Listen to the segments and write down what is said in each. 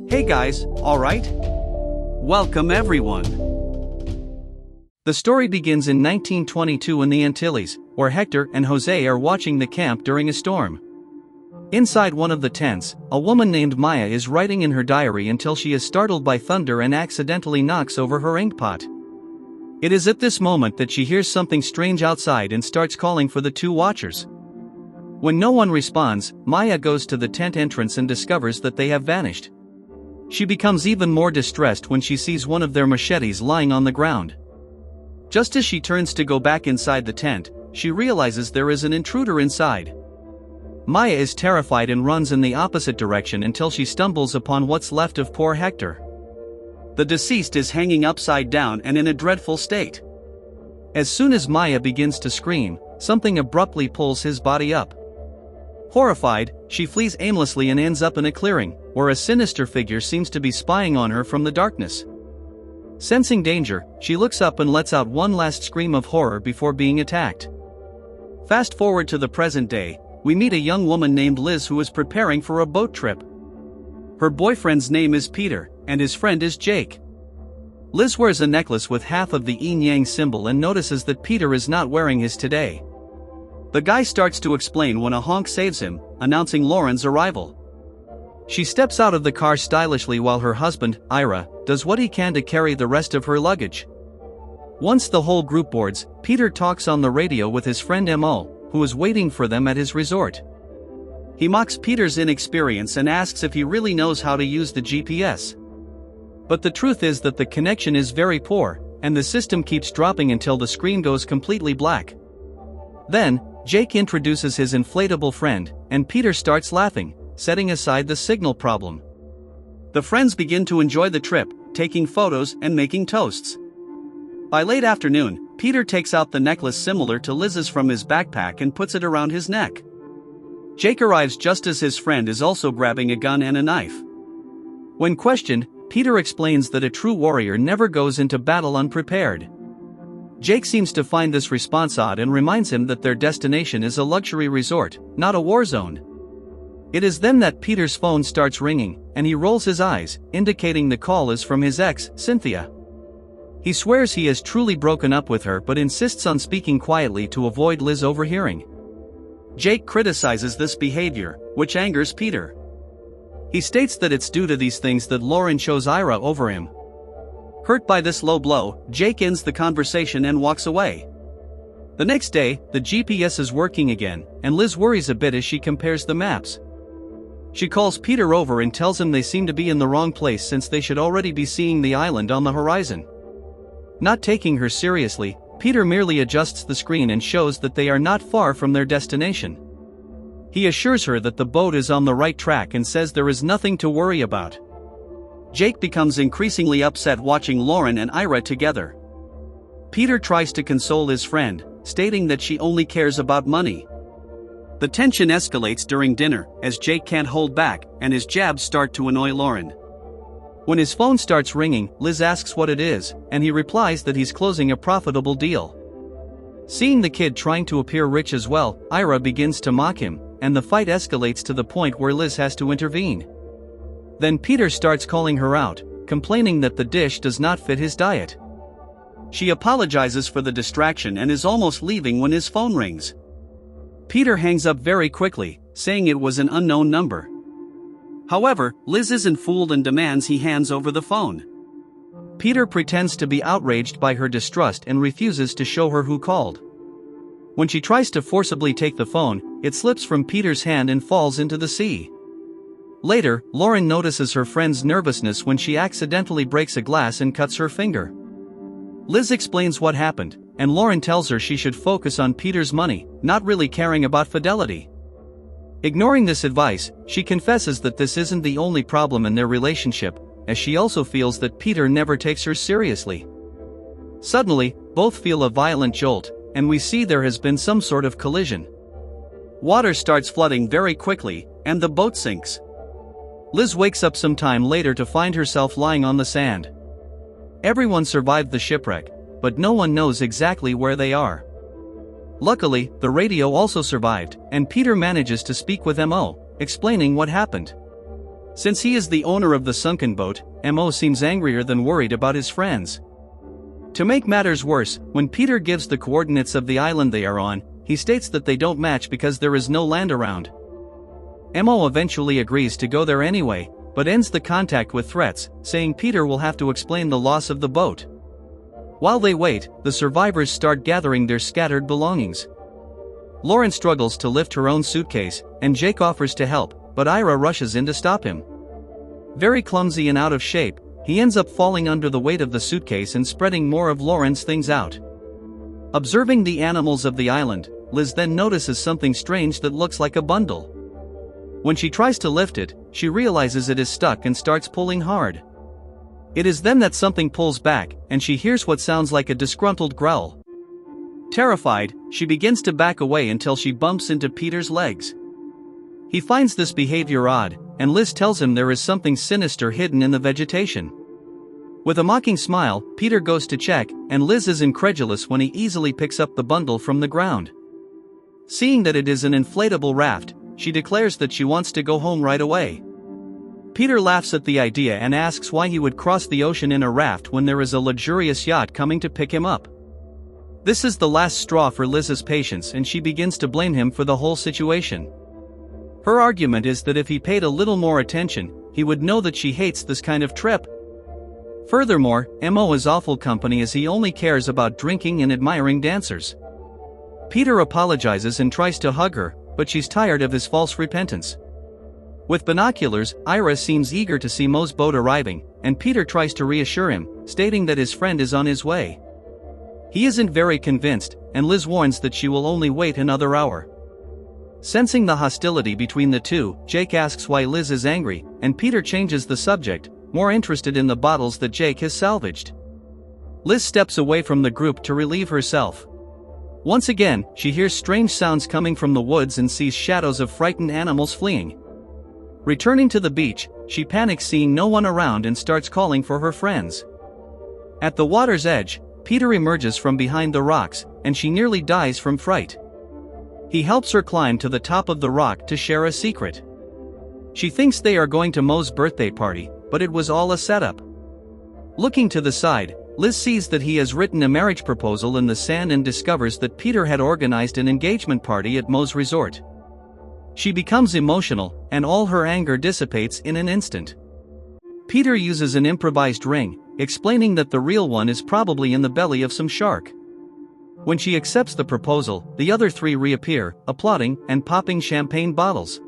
Hey guys, alright? Welcome everyone. The story begins in 1922 in the Antilles, where Hector and Jose are watching the camp during a storm. Inside one of the tents, a woman named Maya is writing in her diary until she is startled by thunder and accidentally knocks over her inkpot. It is at this moment that she hears something strange outside and starts calling for the two watchers. When no one responds, Maya goes to the tent entrance and discovers that they have vanished. She becomes even more distressed when she sees one of their machetes lying on the ground. Just as she turns to go back inside the tent, she realizes there is an intruder inside. Maya is terrified and runs in the opposite direction until she stumbles upon what's left of poor Hector. The deceased is hanging upside down and in a dreadful state. As soon as Maya begins to scream, something abruptly pulls his body up. Horrified, she flees aimlessly and ends up in a clearing, where a sinister figure seems to be spying on her from the darkness. Sensing danger, she looks up and lets out one last scream of horror before being attacked. Fast forward to the present day, we meet a young woman named Liz who is preparing for a boat trip. Her boyfriend's name is Peter, and his friend is Jake. Liz wears a necklace with half of the yin-yang symbol and notices that Peter is not wearing his today. The guy starts to explain when a honk saves him, announcing Lauren's arrival. She steps out of the car stylishly while her husband, Ira, does what he can to carry the rest of her luggage. Once the whole group boards, Peter talks on the radio with his friend Mo, who is waiting for them at his resort. He mocks Peter's inexperience and asks if he really knows how to use the GPS. But the truth is that the connection is very poor, and the system keeps dropping until the screen goes completely black. Then, Jake introduces his inflatable friend, and Peter starts laughing, setting aside the signal problem. The friends begin to enjoy the trip, taking photos and making toasts. By late afternoon, Peter takes out the necklace similar to Liz's from his backpack and puts it around his neck. Jake arrives just as his friend is also grabbing a gun and a knife. When questioned, Peter explains that a true warrior never goes into battle unprepared. Jake seems to find this response odd and reminds him that their destination is a luxury resort, not a war zone. It is then that Peter's phone starts ringing, and he rolls his eyes, indicating the call is from his ex, Cynthia. He swears he has truly broken up with her but insists on speaking quietly to avoid Liz overhearing. Jake criticizes this behavior, which angers Peter. He states that it's due to these things that Lauren chose Ira over him. Hurt by this low blow, Jake ends the conversation and walks away. The next day, the GPS is working again, and Liz worries a bit as she compares the maps. She calls Peter over and tells him they seem to be in the wrong place since they should already be seeing the island on the horizon. Not taking her seriously, Peter merely adjusts the screen and shows that they are not far from their destination. He assures her that the boat is on the right track and says there is nothing to worry about. Jake becomes increasingly upset watching Lauren and Ira together. Peter tries to console his friend, stating that she only cares about money. The tension escalates during dinner, as Jake can't hold back, and his jabs start to annoy Lauren. When his phone starts ringing, Liz asks what it is, and he replies that he's closing a profitable deal. Seeing the kid trying to appear rich as well, Ira begins to mock him, and the fight escalates to the point where Liz has to intervene. Then Peter starts calling her out, complaining that the dish does not fit his diet. She apologizes for the distraction and is almost leaving when his phone rings. Peter hangs up very quickly, saying it was an unknown number. However, Liz isn't fooled and demands he hands over the phone. Peter pretends to be outraged by her distrust and refuses to show her who called. When she tries to forcibly take the phone, it slips from Peter's hand and falls into the sea. Later, Lauren notices her friend's nervousness when she accidentally breaks a glass and cuts her finger. Liz explains what happened, and Lauren tells her she should focus on Peter's money, not really caring about fidelity. Ignoring this advice, she confesses that this isn't the only problem in their relationship, as she also feels that Peter never takes her seriously. Suddenly, both feel a violent jolt, and we see there has been some sort of collision. Water starts flooding very quickly, and the boat sinks. Liz wakes up some time later to find herself lying on the sand. Everyone survived the shipwreck, but no one knows exactly where they are. Luckily, the radio also survived, and Peter manages to speak with Mo, explaining what happened. Since he is the owner of the sunken boat, Mo seems angrier than worried about his friends. To make matters worse, when Peter gives the coordinates of the island they are on, he states that they don't match because there is no land around. Mo eventually agrees to go there anyway, but ends the contact with threats, saying Peter will have to explain the loss of the boat. While they wait, the survivors start gathering their scattered belongings. Lauren struggles to lift her own suitcase, and Jake offers to help, but Ira rushes in to stop him. Very clumsy and out of shape, he ends up falling under the weight of the suitcase and spreading more of Lauren's things out. Observing the animals of the island, Liz then notices something strange that looks like a bundle. When she tries to lift it, she realizes it is stuck and starts pulling hard. It is then that something pulls back, and she hears what sounds like a disgruntled growl. Terrified, she begins to back away until she bumps into Peter's legs. He finds this behavior odd, and Liz tells him there is something sinister hidden in the vegetation. With a mocking smile, Peter goes to check, and Liz is incredulous when he easily picks up the bundle from the ground. Seeing that it is an inflatable raft, she declares that she wants to go home right away. Peter laughs at the idea and asks why he would cross the ocean in a raft when there is a luxurious yacht coming to pick him up. This is the last straw for Liz's patience, and she begins to blame him for the whole situation. Her argument is that if he paid a little more attention, he would know that she hates this kind of trip. Furthermore, Mo is awful company as he only cares about drinking and admiring dancers. Peter apologizes and tries to hug her, but she's tired of his false repentance. With binoculars, Ira seems eager to see Mo's boat arriving, and Peter tries to reassure him, stating that his friend is on his way. He isn't very convinced, and Liz warns that she will only wait another hour. Sensing the hostility between the two, Jake asks why Liz is angry, and Peter changes the subject, more interested in the bottles that Jake has salvaged. Liz steps away from the group to relieve herself. Once again, she hears strange sounds coming from the woods and sees shadows of frightened animals fleeing. Returning to the beach, she panics seeing no one around and starts calling for her friends. At the water's edge, Peter emerges from behind the rocks, and she nearly dies from fright. He helps her climb to the top of the rock to share a secret. She thinks they are going to Mo's birthday party, but it was all a setup. Looking to the side, Liz sees that he has written a marriage proposal in the sand and discovers that Peter had organized an engagement party at Mo's resort. She becomes emotional, and all her anger dissipates in an instant. Peter uses an improvised ring, explaining that the real one is probably in the belly of some shark. When she accepts the proposal, the other three reappear, applauding and popping champagne bottles.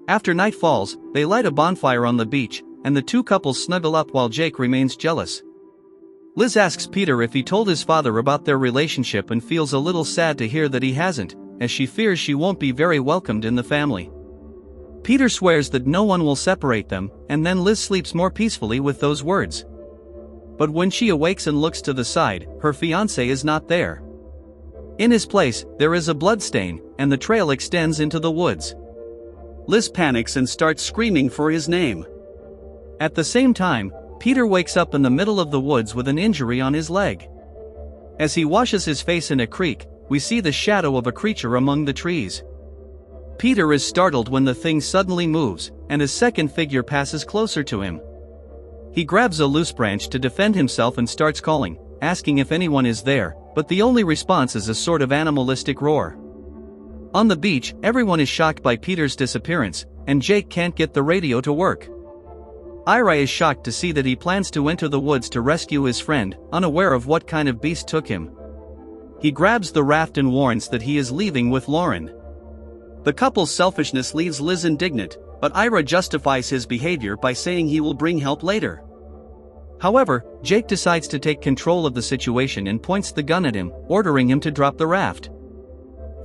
After night falls, they light a bonfire on the beach, and the two couples snuggle up while Jake remains jealous. Liz asks Peter if he told his father about their relationship and feels a little sad to hear that he hasn't, as she fears she won't be very welcomed in the family. Peter swears that no one will separate them, and then Liz sleeps more peacefully with those words. But when she awakes and looks to the side, her fiancé is not there. In his place, there is a bloodstain, and the trail extends into the woods. Liz panics and starts screaming for his name. At the same time, Peter wakes up in the middle of the woods with an injury on his leg. As he washes his face in a creek, we see the shadow of a creature among the trees. Peter is startled when the thing suddenly moves, and a second figure passes closer to him. He grabs a loose branch to defend himself and starts calling, asking if anyone is there, but the only response is a sort of animalistic roar. On the beach, everyone is shocked by Peter's disappearance, and Jake can't get the radio to work. Ira is shocked to see that he plans to enter the woods to rescue his friend, unaware of what kind of beast took him. He grabs the raft and warns that he is leaving with Lauren. The couple's selfishness leaves Liz indignant, but Ira justifies his behavior by saying he will bring help later. However, Jake decides to take control of the situation and points the gun at him, ordering him to drop the raft.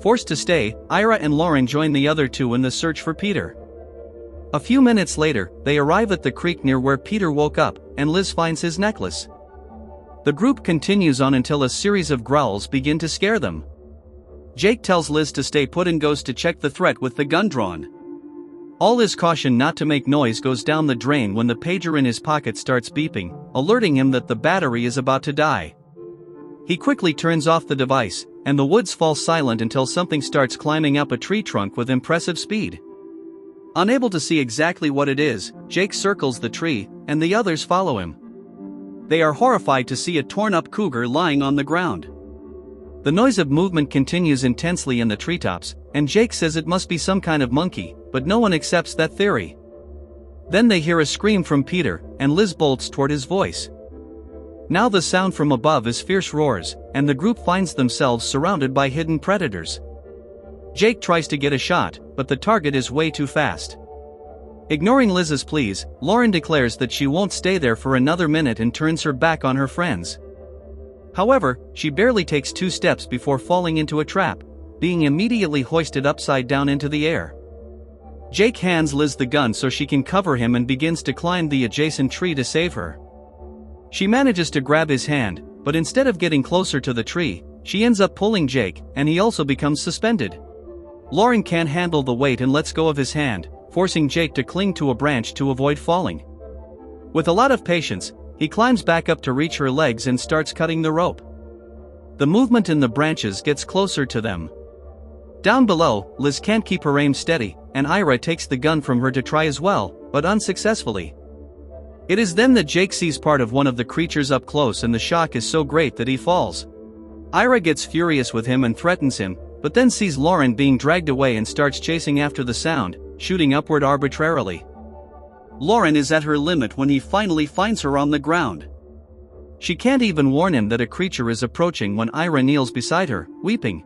Forced to stay, Ira and Lauren join the other two in the search for Peter. A few minutes later, they arrive at the creek near where Peter woke up, and Liz finds his necklace. The group continues on until a series of growls begin to scare them. Jake tells Liz to stay put and goes to check the threat with the gun drawn. All his caution not to make noise goes down the drain when the pager in his pocket starts beeping, alerting him that the battery is about to die. He quickly turns off the device, and the woods fall silent until something starts climbing up a tree trunk with impressive speed. Unable to see exactly what it is, Jake circles the tree, and the others follow him. They are horrified to see a torn-up cougar lying on the ground. The noise of movement continues intensely in the treetops, and Jake says it must be some kind of monkey, but no one accepts that theory. Then they hear a scream from Peter, and Liz bolts toward his voice. Now the sound from above is fierce roars, and the group finds themselves surrounded by hidden predators. Jake tries to get a shot, but the target is way too fast. Ignoring Liz's pleas, Lauren declares that she won't stay there for another minute and turns her back on her friends. However, she barely takes 2 steps before falling into a trap, being immediately hoisted upside down into the air. Jake hands Liz the gun so she can cover him and begins to climb the adjacent tree to save her. She manages to grab his hand, but instead of getting closer to the tree, she ends up pulling Jake, and he also becomes suspended. Lauren can't handle the weight and lets go of his hand, forcing Jake to cling to a branch to avoid falling. With a lot of patience, he climbs back up to reach her legs and starts cutting the rope. The movement in the branches gets closer to them. Down below, Liz can't keep her aim steady, and Ira takes the gun from her to try as well, but unsuccessfully. It is then that Jake sees part of one of the creatures up close, and the shock is so great that he falls. Ira gets furious with him and threatens him, but then sees Lauren being dragged away and starts chasing after the sound, shooting upward arbitrarily. Lauren is at her limit when he finally finds her on the ground. She can't even warn him that a creature is approaching when Ira kneels beside her, weeping.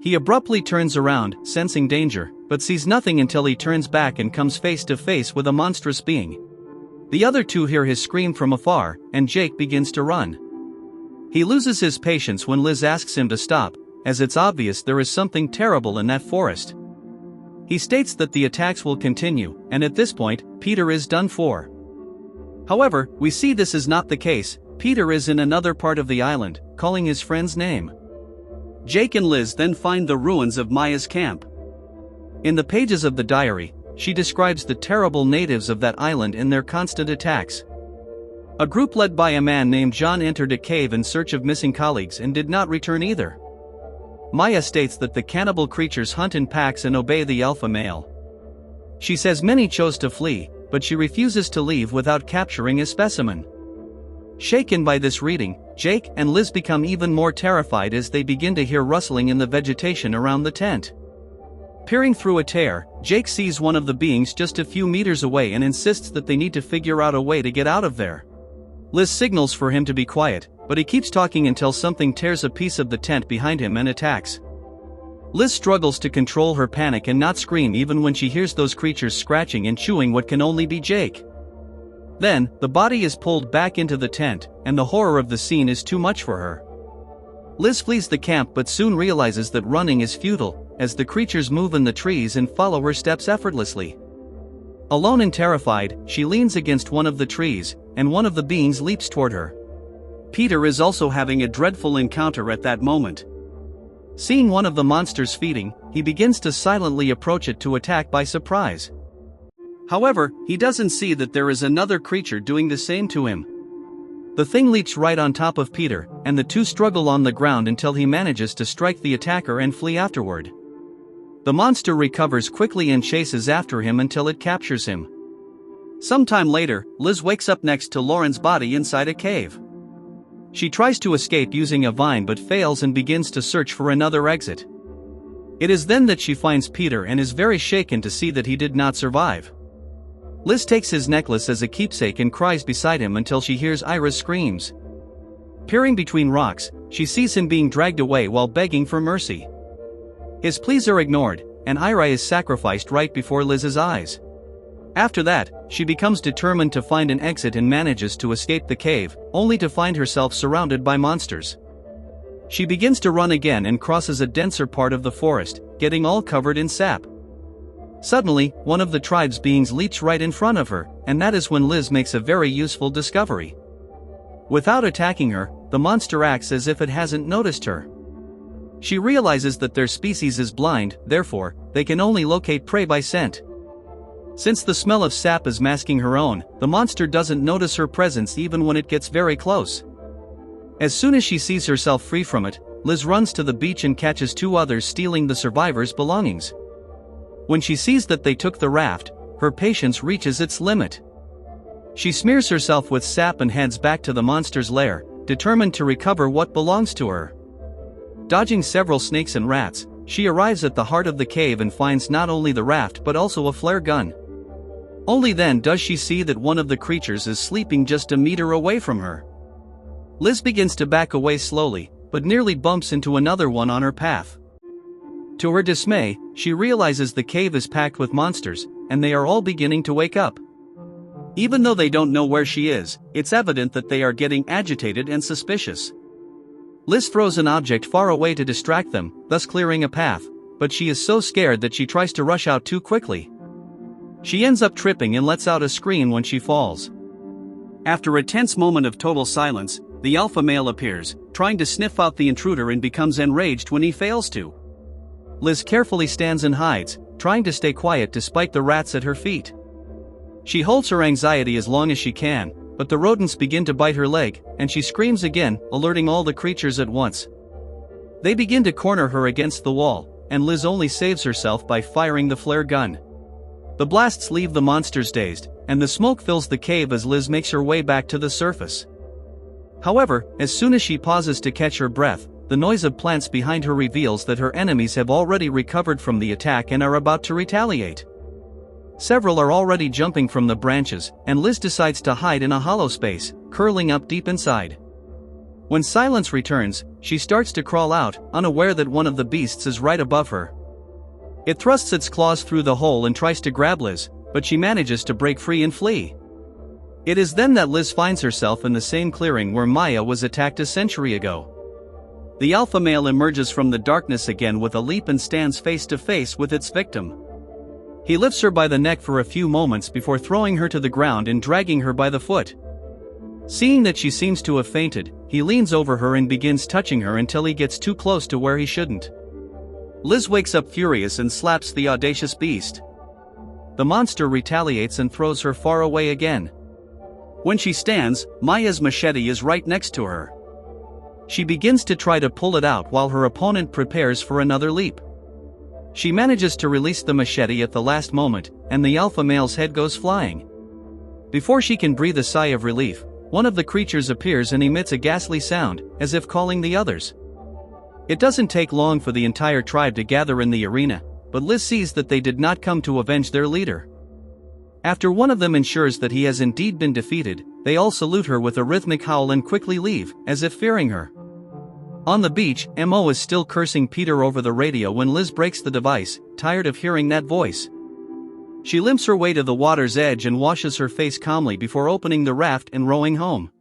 He abruptly turns around, sensing danger, but sees nothing until he turns back and comes face to face with a monstrous being. The other 2 hear his scream from afar, and Jake begins to run. He loses his patience when Liz asks him to stop, as it's obvious there is something terrible in that forest. He states that the attacks will continue, and at this point, Peter is done for. However, we see this is not the case. Peter is in another part of the island, calling his friend's name. Jake and Liz then find the ruins of Maya's camp. In the pages of the diary, she describes the terrible natives of that island and their constant attacks. A group led by a man named John entered a cave in search of missing colleagues and did not return either. Maya states that the cannibal creatures hunt in packs and obey the alpha male. She says many chose to flee, but she refuses to leave without capturing a specimen. Shaken by this reading, Jake and Liz become even more terrified as they begin to hear rustling in the vegetation around the tent. Peering through a tear, Jake sees one of the beings just a few meters away and insists that they need to figure out a way to get out of there. Liz signals for him to be quiet, but he keeps talking until something tears a piece of the tent behind him and attacks. Liz struggles to control her panic and not scream even when she hears those creatures scratching and chewing what can only be Jake. Then, the body is pulled back into the tent, and the horror of the scene is too much for her. Liz flees the camp but soon realizes that running is futile, as the creatures move in the trees and follow her steps effortlessly. Alone and terrified, she leans against one of the trees, and one of the beings leaps toward her. Peter is also having a dreadful encounter at that moment. Seeing one of the monsters feeding, he begins to silently approach it to attack by surprise. However, he doesn't see that there is another creature doing the same to him. The thing leaps right on top of Peter, and the 2 struggle on the ground until he manages to strike the attacker and flee afterward. The monster recovers quickly and chases after him until it captures him. Sometime later, Liz wakes up next to Lauren's body inside a cave. She tries to escape using a vine but fails and begins to search for another exit. It is then that she finds Peter and is very shaken to see that he did not survive. Liz takes his necklace as a keepsake and cries beside him until she hears Ira's screams. Peering between rocks, she sees him being dragged away while begging for mercy. His pleas are ignored, and Ira is sacrificed right before Liz's eyes. After that, she becomes determined to find an exit and manages to escape the cave, only to find herself surrounded by monsters. She begins to run again and crosses a denser part of the forest, getting all covered in sap. Suddenly, one of the tribe's beings leaps right in front of her, and that is when Liz makes a very useful discovery. Without attacking her, the monster acts as if it hasn't noticed her. She realizes that their species is blind, therefore, they can only locate prey by scent. Since the smell of sap is masking her own, the monster doesn't notice her presence even when it gets very close. As soon as she sees herself free from it, Liz runs to the beach and catches 2 others stealing the survivors' belongings. When she sees that they took the raft, her patience reaches its limit. She smears herself with sap and heads back to the monster's lair, determined to recover what belongs to her. Dodging several snakes and rats, she arrives at the heart of the cave and finds not only the raft but also a flare gun. Only then does she see that one of the creatures is sleeping just a meter away from her. Liz begins to back away slowly, but nearly bumps into another one on her path. To her dismay, she realizes the cave is packed with monsters, and they are all beginning to wake up. Even though they don't know where she is, it's evident that they are getting agitated and suspicious. Liz throws an object far away to distract them, thus clearing a path, but she is so scared that she tries to rush out too quickly. She ends up tripping and lets out a scream when she falls. After a tense moment of total silence, the alpha male appears, trying to sniff out the intruder, and becomes enraged when he fails to. Liz carefully stands and hides, trying to stay quiet despite the rats at her feet. She holds her anxiety as long as she can, but the rodents begin to bite her leg, and she screams again, alerting all the creatures at once. They begin to corner her against the wall, and Liz only saves herself by firing the flare gun. The blasts leave the monsters dazed, and the smoke fills the cave as Liz makes her way back to the surface. However, as soon as she pauses to catch her breath, the noise of plants behind her reveals that her enemies have already recovered from the attack and are about to retaliate. Several are already jumping from the branches, and Liz decides to hide in a hollow space, curling up deep inside. When silence returns, she starts to crawl out, unaware that one of the beasts is right above her. It thrusts its claws through the hole and tries to grab Liz, but she manages to break free and flee. It is then that Liz finds herself in the same clearing where Maya was attacked a century ago. The alpha male emerges from the darkness again with a leap and stands face to face with its victim. He lifts her by the neck for a few moments before throwing her to the ground and dragging her by the foot. Seeing that she seems to have fainted, he leans over her and begins touching her until he gets too close to where he shouldn't. Liz wakes up furious and slaps the audacious beast. The monster retaliates and throws her far away again. When she stands, Maya's machete is right next to her. She begins to try to pull it out while her opponent prepares for another leap. She manages to release the machete at the last moment, and the alpha male's head goes flying. Before she can breathe a sigh of relief, one of the creatures appears and emits a ghastly sound, as if calling the others. It doesn't take long for the entire tribe to gather in the arena, but Liz sees that they did not come to avenge their leader. After one of them ensures that he has indeed been defeated, they all salute her with a rhythmic howl and quickly leave, as if fearing her. On the beach, Mo is still cursing Peter over the radio when Liz breaks the device, tired of hearing that voice. She limps her way to the water's edge and washes her face calmly before opening the raft and rowing home.